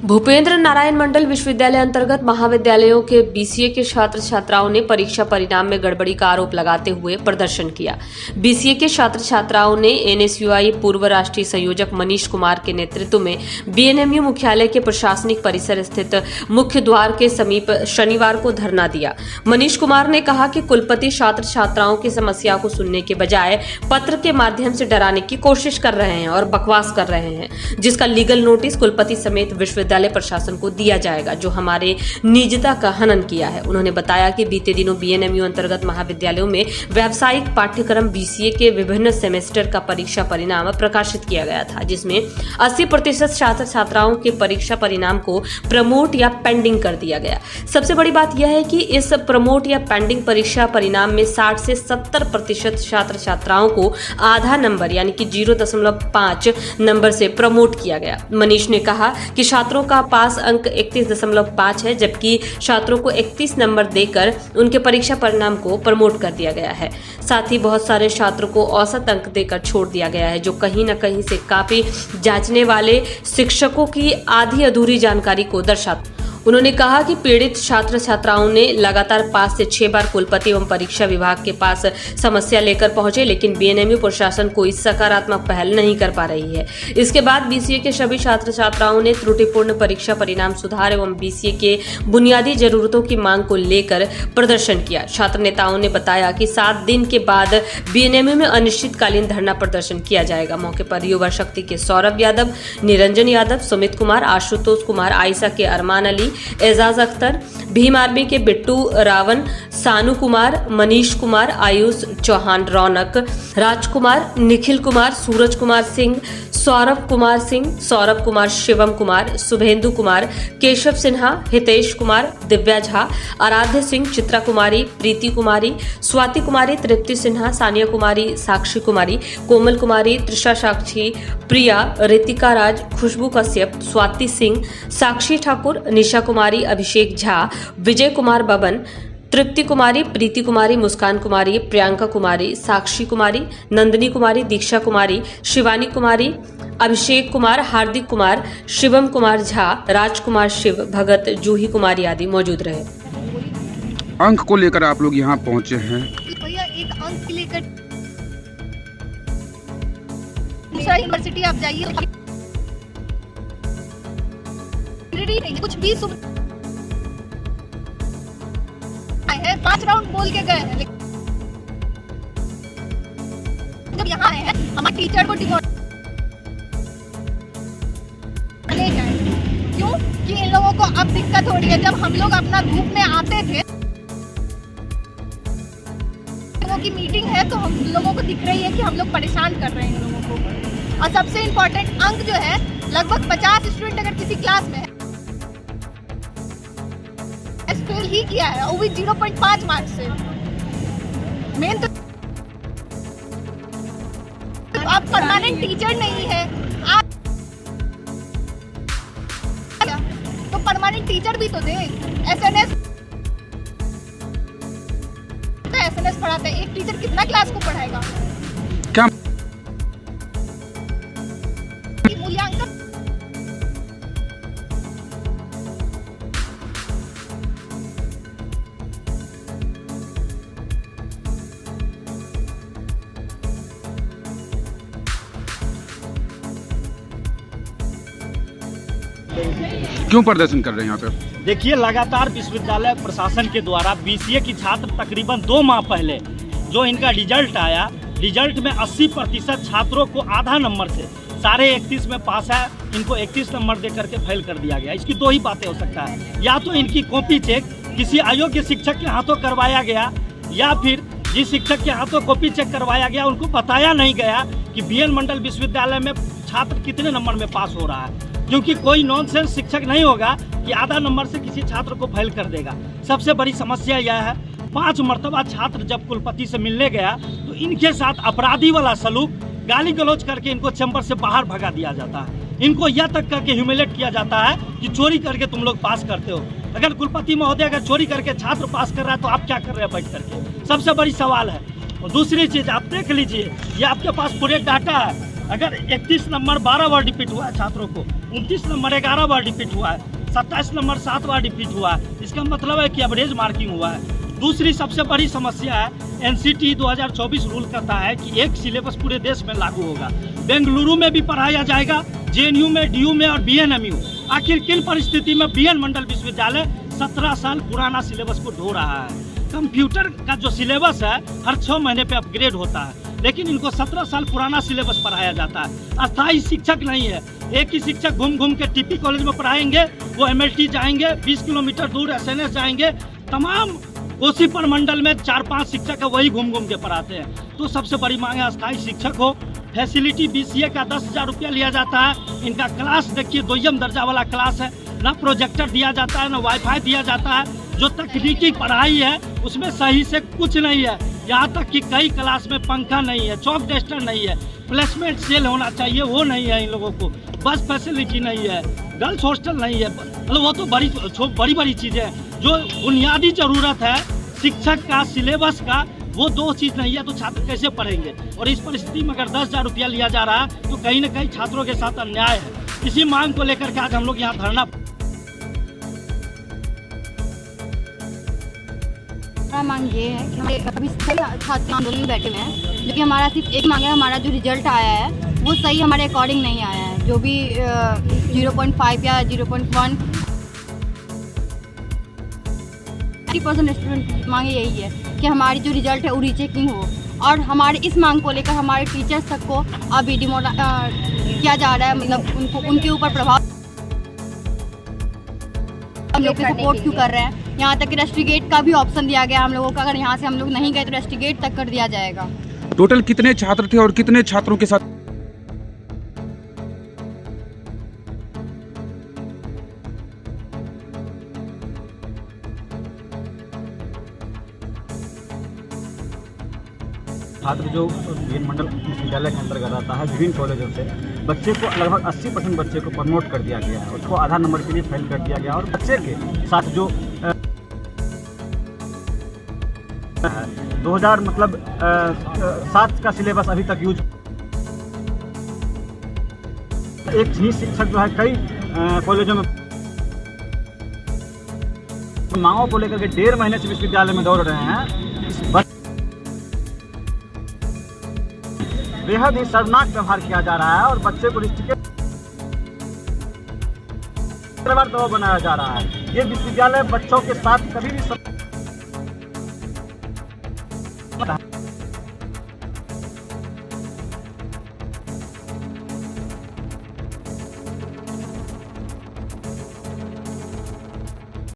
भूपेंद्र नारायण मंडल विश्वविद्यालय अंतर्गत महाविद्यालयों के बीसीए के छात्र छात्राओं ने परीक्षा परिणाम में गड़बड़ी का आरोप लगाते हुए प्रदर्शन किया। बीसीए के छात्र छात्राओं ने एनएसयूआई पूर्व राष्ट्रीय संयोजक मनीष कुमार के नेतृत्व में बीएनएमयू मुख्यालय के प्रशासनिक परिसर स्थित मुख्य द्वार के समीप शनिवार को धरना दिया। मनीष कुमार ने कहा कि कुलपति छात्र छात्राओं की समस्या को सुनने के बजाय पत्र के माध्यम से डराने की कोशिश कर रहे हैं और बकवास कर रहे हैं, जिसका लीगल नोटिस कुलपति समेत विश्वविद्यालय प्रशासन को दिया जाएगा, जो हमारे निजता का हनन किया है। उन्होंने बताया कि बीते दिनों बीएनएमयू अंतर्गत महाविद्यालयों में व्यावसायिक पाठ्यक्रम बीसीए के विभिन्न सेमेस्टर का परीक्षा परिणाम प्रकाशित किया गया था, जिसमें 80% छात्र छात्राओं के परीक्षा परिणाम को प्रमोट या पेंडिंग कर दिया गया। सबसे बड़ी बात यह है कि इस प्रमोट या पेंडिंग परीक्षा परिणाम में 60 से 70% छात्र छात्राओं को आधा नंबर यानी कि 0.5 नंबर से प्रमोट किया गया। मनीष ने कहा कि छात्रों का पास अंक 31.5 है, जबकि छात्रों को 31 नंबर देकर उनके परीक्षा परिणाम को प्रमोट कर दिया गया है। साथ ही बहुत सारे छात्रों को औसत अंक देकर छोड़ दिया गया है, जो कहीं न कहीं से काफी जांचने वाले शिक्षकों की आधी अधूरी जानकारी को दर्शाता। उन्होंने कहा कि पीड़ित छात्र छात्राओं ने लगातार 5 से 6 बार कुलपति एवं परीक्षा विभाग के पास समस्या लेकर पहुंचे, लेकिन बीएनएमयू प्रशासन कोई सकारात्मक पहल नहीं कर पा रही है। इसके बाद बीसीए के सभी छात्र छात्राओं ने त्रुटिपूर्ण परीक्षा परिणाम सुधार एवं बीसीए के बुनियादी जरूरतों की मांग को लेकर प्रदर्शन किया। छात्र नेताओं ने बताया कि 7 दिन के बाद बीएनएमयू में अनिश्चितकालीन धरना प्रदर्शन किया जाएगा। मौके पर युवा शक्ति के सौरभ यादव, निरंजन यादव, सुमित कुमार, आशुतोष कुमार, आयशा के अरमान अली, एजाज अख्तर, भीम आर्मी के बिट्टू रावण, सानू कुमार, मनीष कुमार, आयुष चौहान, रौनक, राजकुमार, निखिल कुमार, सूरज कुमार सिंह, सौरभ कुमार सिंह, सौरभ कुमार, शिवम कुमार, शुभेंदु कुमार, केशव सिन्हा, हितेश कुमार, दिव्या झा, आराध्य सिंह, चित्रा कुमारी, प्रीति कुमारी, स्वाति कुमारी, तृप्ति सिन्हा, सानिया कुमारी, साक्षी कुमारी, कोमल कुमारी, त्रिषा साक्षी, प्रिया, रितिका राज, खुशबू कश्यप, स्वाति सिंह, साक्षी ठाकुर, निशा कुमारी, अभिषेक झा, विजय कुमार बबन, तृप्ति कुमारी, प्रीति कुमारी, मुस्कान कुमारी, प्रियंका कुमारी, साक्षी कुमारी, नंदिनी कुमारी, दीक्षा कुमारी, शिवानी कुमारी, अभिषेक कुमार, हार्दिक कुमार, शिवम कुमार झा, राजकुमार शिव, भगत, जूही कुमारी आदि मौजूद रहे। अंक को लेकर आप लोग यहाँ पहुँचे हैं। भैया एक अंक के लेकर दूसरा यूनिवर्सिटी आप जाइए, कुछ भी है, 5 राउंड बोल के गए हैं। जब यहाँ आए हैं हमारे टीचर को ले जाए, क्यों कि इन लोगों को अब दिक्कत हो रही है। जब हम लोग अपना धूप में आते थे, लोगों की मीटिंग है तो हम लोगों को दिख रही है कि हम लोग परेशान कर रहे हैं इन लोगों को। और सबसे इम्पोर्टेंट अंक जो है, लगभग 50 स्टूडेंट अगर किसी क्लास में है फेल ही किया है, वो भी 0.5 मार्क्स से। मेन तो आप परमानेंट टीचर नहीं है, आप तो परमानेंट टीचर भी तो दे। एसएनएस पढ़ाते हैं, एक टीचर कितना क्लास को पढ़ाएगा? क्या मूल्यांकन क्यों प्रदर्शन कर रहे हैं यहाँ पे? देखिए, लगातार विश्वविद्यालय प्रशासन के द्वारा बीसीए की छात्र तकरीबन 2 माह पहले जो इनका रिजल्ट आया, रिजल्ट में 80% छात्रों को आधा नंबर से 31.5 में पास है, इनको 31 नंबर दे करके फेल कर दिया गया। इसकी 2 ही बातें हो सकता है, या तो इनकी कॉपी चेक किसी अयोग्य शिक्षक के हाथों करवाया गया, या फिर जिस शिक्षक के हाथों कॉपी चेक करवाया गया उनको बताया नहीं गया कि बीएन मंडल विश्वविद्यालय में छात्र कितने नंबर में पास हो रहा है। क्योंकि कोई नॉनसेंस शिक्षक नहीं होगा कि आधा नंबर से किसी छात्र को फेल कर देगा। सबसे बड़ी समस्या यह है, 5 मरतबा छात्र जब कुलपति से मिलने गया तो इनके साथ अपराधी वाला सलूक, गाली गलौज करके इनको चैम्बर से बाहर भगा दिया जाता है। इनको यह तक करके ह्यूमिलेट किया जाता है कि चोरी करके तुम लोग पास करते हो। अगर कुलपति महोदय अगर चोरी करके छात्र पास कर रहा है तो आप क्या कर रहे हैं बैठ करके? सबसे बड़ी सवाल है। और दूसरी चीज़ आप देख लीजिए, ये आपके पास पूरे डाटा है। अगर 31 नंबर 12 बार रिपीट हुआ है छात्रों को, 29 नंबर 11 बार रिपीट हुआ है, 27 नंबर 7 बार रिपीट हुआ है। इसका मतलब है कि एवरेज मार्किंग हुआ है। दूसरी सबसे बड़ी समस्या है, एनसीटी 2024 रूल करता है कि एक सिलेबस पूरे देश में लागू होगा। बेंगलुरु में भी पढ़ाया जाएगा, जेएनयू में, डीयू में और बीएनएमयू। आखिर किन परिस्थिति में बीएन मंडल विश्वविद्यालय 17 साल पुराना सिलेबस को ढो रहा है? कंप्यूटर का जो सिलेबस है हर 6 महीने पे अपग्रेड होता है, लेकिन इनको 17 साल पुराना सिलेबस पढ़ाया जाता है। अस्थायी शिक्षक नहीं है, एक ही शिक्षक घूम घूम के टीपी कॉलेज में पढ़ाएंगे, वो एमएलटी जाएंगे, 20 किलोमीटर दूर एसएनएस जाएंगे। तमाम कोसी प्रमंडल में 4-5 शिक्षक है, वही घूम घूम के पढ़ाते हैं। तो सबसे बड़ी मांग है अस्थायी शिक्षक हो। फैसिलिटी बीसीए का 10,000 रुपया लिया जाता है। इनका क्लास देखिए दोयम दर्जा वाला क्लास है, ना प्रोजेक्टर दिया जाता है, ना वाईफाई दिया जाता है। जो तकनीकी पढ़ाई है उसमें सही से कुछ नहीं है। यहाँ तक कि कई क्लास में पंखा नहीं है, चौक डस्टर नहीं है, प्लेसमेंट सेल होना चाहिए वो नहीं है इन लोगों को, बस फैसिलिटी नहीं है, गर्ल्स हॉस्टल नहीं है। मतलब वो तो बड़ी बड़ी चीज़ें हैं। जो बुनियादी ज़रूरत है शिक्षक का, सिलेबस का, वो 2 चीज़ नहीं है तो छात्र कैसे पढ़ेंगे? और इस परिस्थिति में अगर 10,000 रुपया लिया जा रहा है तो कहीं ना कहीं छात्रों के साथ अन्याय है। इसी मांग को लेकर के आज हम लोग यहाँ धरना। हमारा मांग ये है कि हमें अभी सभी छात्र आंदोलन में बैठे हुए हैं, लेकिन हमारा सिर्फ एक मांग है, हमारा जो रिजल्ट आया है वो सही हमारे अकॉर्डिंग नहीं आया है। जो भी 0.5 या 0.1 80% स्टूडेंट मांगे यही है कि हमारी जो रिजल्ट है वो रीचेकिंग हो। और हमारे इस मांग को लेकर हमारे टीचर्स तक को अभी किया जा रहा है, मतलब उनके ऊपर प्रभाव हम लोग सपोर्ट क्यों कर रहे हैं। यहाँ तक कि रेस्ट्रीगेट का भी ऑप्शन दिया गया हम लोगों का, अगर यहाँ से हम लोग नहीं गए तो रेस्ट्रीगेट तक कर दिया जाएगा। टोटल कितने छात्र थे और कितने छात्रों के साथ? छात्र जो बीएन मंडल विश्वविद्यालय के अंतर्गत आता है, विभिन्न कॉलेजों से बच्चे को लगभग 80% बच्चे को प्रमोट कर दिया गया है, उसको आधा नंबर के लिए फेल कर दिया गया। और बच्चे के साथ जो 2000 मतलब 7 का सिलेबस अभी तक यूज, एक ही शिक्षक जो है कई कॉलेजों में मांगों को लेकर के 1.5 महीने से विश्वविद्यालय में दौड़ रहे हैं। बेहद ही शर्मनाक व्यवहार किया जा रहा है और बच्चे को दबाव बनाया जा रहा है। ये विश्वविद्यालय बच्चों के साथ कभी भी